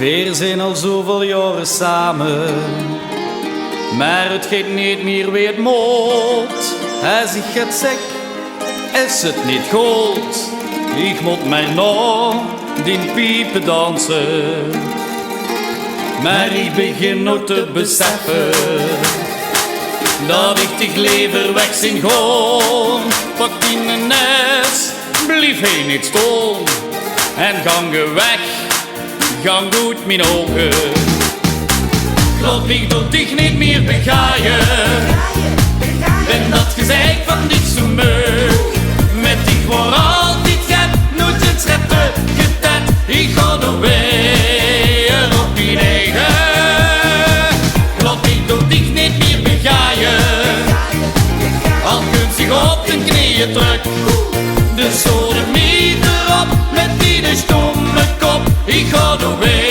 We zijn al zoveel jaren samen, maar het gaat niet meer wie het moet. Als ik het zeg, is het niet goed. Ik moet mij nog die piepen dansen. Maar ik begin nu te beseffen dat ik dich liever weg zien gaan. Pak die nes, blijf hij niet staan. En gang je weg, gang goed mijn ogen. Geloof ik dat dich niet meer begaaien. Ben dat gezegd van dit zo meug. Met dich voor altijd gaat, nooit het retten getet. Ik ga er weer op mijn eigen. Geloof ik dat dich niet meer begaaien. Al kunt zich op de knieën terug. De zoden meter op met die stomme kop. Ik ga er weer.